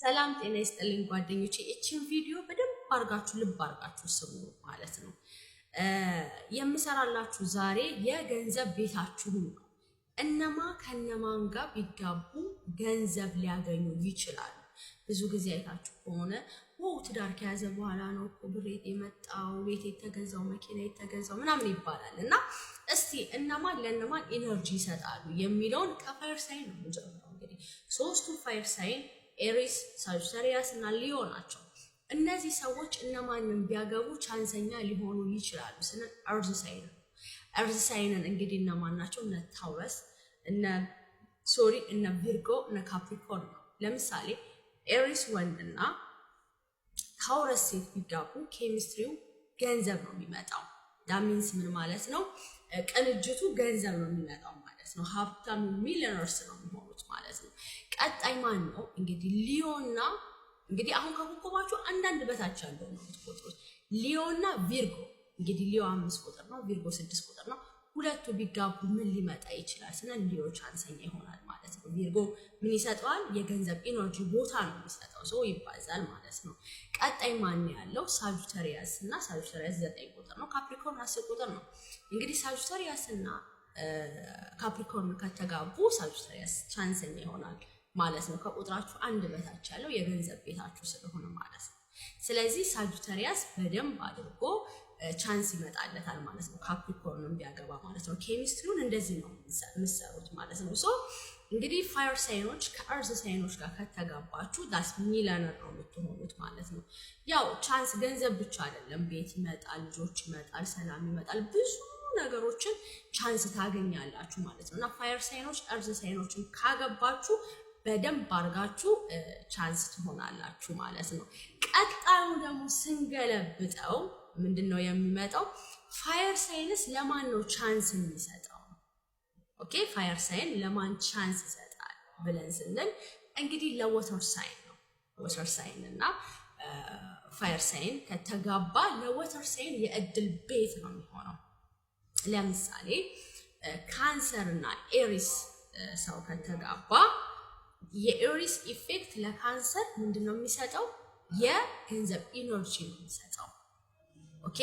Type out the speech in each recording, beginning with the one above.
ሰላም ጤና ይስጥልኝ ጓደኞቼ እቺን ቪዲዮ በደንብ አርጋችሁ ልብ አርጋችሁ ስሙ ማለት ነው። የምሰራላችሁ ዛሬ የገንዘብ ቤታችሁ ነው። እነማ ከነማን ጋር ቢጋቡ ገንዘብ ሊያገኙ ይችላሉ? ብዙ ጊዜ አይታችሁ ከሆነ ትዳር ከያዘ በኋላ ነው እኮ ብሬት የመጣው ቤት የተገዛው መኪና የተገዛው ምናምን ይባላል። እና እስቲ እነማን ለነማን ኢነርጂ ይሰጣሉ የሚለውን ከፋየር ሳይን ነው የምንጀምረው። እንግዲህ ሶስቱ ፋየር ሳይን ኤሪስ፣ ሳጁታሪያስ እና ሊዮ ናቸው። እነዚህ ሰዎች እነማንን ቢያገቡ ቻንሰኛ ሊሆኑ ይችላሉ ስለ እርዝ ሳይን ነው። እርዝ ሳይንን እንግዲህ እነማን ናቸው? እነ ታውረስ፣ እነ ቪርጎ፣ እነ ካፕሪኮርን ነው። ለምሳሌ ኤሪስ ወንድና ታውረስ ሴት ቢጋቡ ኬሚስትሪው ገንዘብ ነው የሚመጣው። ዳሚንስ ምን ማለት ነው? ቅንጅቱ ገንዘብ ነው የሚመጣው ማለት ነው። ሀብታም ሚሊዮነርስ ነው የሚሆኑት ማለት ነው። ቀጣይ ማን ነው? እንግዲህ ሊዮና እንግዲህ አሁን ከኮከባችሁ አንዳንድ በታች ያለው ነው የምትቆጥሩት። ሊዮና ቪርጎ እንግዲህ ሊዮ 5 ቁጥር ነው፣ ቪርጎ 6 ቁጥር ነው። ሁለቱ ቢጋቡ ምን ሊመጣ ይችላል? ስለ ሊዮ ቻንሰኛ ይሆናል ማለት ነው። ቪርጎ ምን ይሰጠዋል? የገንዘብ ኢነርጂ ቦታ ነው የሚሰጠው፣ ሰው ይባዛል ማለት ነው። ቀጣይ ማን ያለው? ሳጁታሪያስ እና ሳጁታሪያስ 9 ቁጥር ነው፣ ካፕሪኮርን 10 ቁጥር ነው። እንግዲህ ሳጁታሪያስ እና ካፕሪኮርን ከተጋቡ ሳጁታሪያስ ቻንሰኛ ይሆናል ማለት ነው። ከቁጥራችሁ አንድ በታች ያለው የገንዘብ ቤታችሁ ስለሆነ ማለት ነው። ስለዚህ ሳጁታሪያስ በደንብ አድርጎ ቻንስ ይመጣለታል ማለት ነው። ካፕሪኮርን ቢያገባ ማለት ነው። ኬሚስትሪውን እንደዚህ ነው የምትሰሩት ማለት ነው። ሶ እንግዲህ ፋየር ሳይኖች ከእርዝ ሳይኖች ጋር ከተጋባችሁ ዳስ ሚሊዮነር ነው የምትሆኑት ማለት ነው። ያው ቻንስ ገንዘብ ብቻ አይደለም፣ ቤት ይመጣል፣ ልጆች ይመጣል፣ ሰላም ይመጣል፣ ብዙ ነገሮችን ቻንስ ታገኛላችሁ ማለት ነው። እና ፋየር ሳይኖች እርዝ ሳይኖችን ካገባችሁ በደንብ አርጋችሁ ቻንስ ትሆናላችሁ ማለት ነው። ቀጣዩ ደግሞ ስንገለብጠው ምንድነው የሚመጣው? ፋየር ሳይንስ ለማን ነው ቻንስ የሚሰጠው? ኦኬ ፋየር ሳይን ለማን ቻንስ ይሰጣል ብለን ስንል እንግዲህ ለወተር ሳይን ነው። ወተር ሳይን እና ፋየር ሳይን ከተጋባ ለወተር ሳይን የእድል ቤት ነው የሚሆነው። ለምሳሌ ካንሰር እና ኤሪስ ሰው ከተጋባ የኤሪስ ኢፌክት ለካንሰር ምንድነው የሚሰጠው? የገንዘብ ኢነርጂ ነው የሚሰጠው። ኦኬ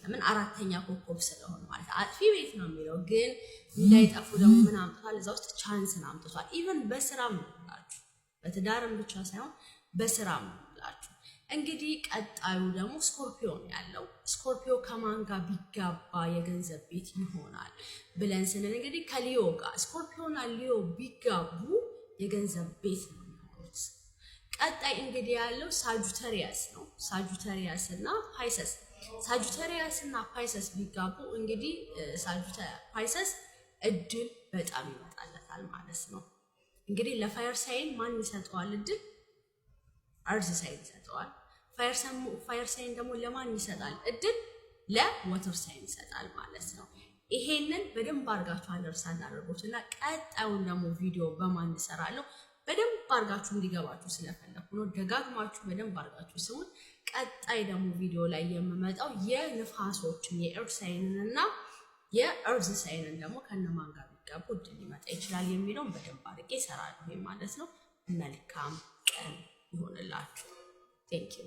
ምን አራተኛ ኮከብ ስለሆነ ማለት አጥፊ ቤት ነው የሚለው፣ ግን እንዳይጠፉ ደግሞ ምን አምጥቷል? እዛ ውስጥ ቻንስን አምጥቷል። ኢቭን በስራም ነው ብላችሁ፣ በትዳርም ብቻ ሳይሆን በስራም ነው ብላችሁ። እንግዲህ ቀጣዩ ደግሞ ስኮርፒዮ ነው ያለው። ስኮርፒዮ ከማን ጋር ቢጋባ የገንዘብ ቤት ይሆናል ብለን ስንል እንግዲህ ከሊዮ ጋር ስኮርፒዮና ሊዮ ቢጋቡ የገንዘብ ቤት ነው የሚሆኑት። ቀጣይ እንግዲህ ያለው ሳጁታሪያስ ነው። ሳጁታሪያስ እና ፓይሰስ። ሳጁታሪያስ እና ፓይሰስ ቢጋቡ እንግዲህ ፓይሰስ እድል በጣም ይመጣለታል ማለት ነው። እንግዲህ ለፋየር ሳይን ማን ይሰጠዋል እድል? እርዝ ሳይን ይሰጠዋል። ፋየር ሳይን ደግሞ ለማን ይሰጣል እድል? ለወተር ሳይን ይሰጣል ማለት ነው። ይሄንን በደንብ አርጋችሁ አንደርስታንድ አድርጉትና ቀጣዩን ደግሞ ቪዲዮ በማን እንሰራለሁ በደንብ አርጋችሁ እንዲገባችሁ ስለፈለኩ ነው። ደጋግማችሁ በደንብ አርጋችሁ ስሙት። ቀጣይ ደግሞ ቪዲዮ ላይ የምመጣው የንፋሶችን የኤርዝ ሳይንን እና የእርዝ ሳይንን ደግሞ ከነማን ጋር ቢጋቡ እድል ሊመጣ ይችላል የሚለውን በደንብ አድርጌ እሰራለሁ ማለት ነው። መልካም ቀን ይሆንላችሁ። ቴንክ ዩ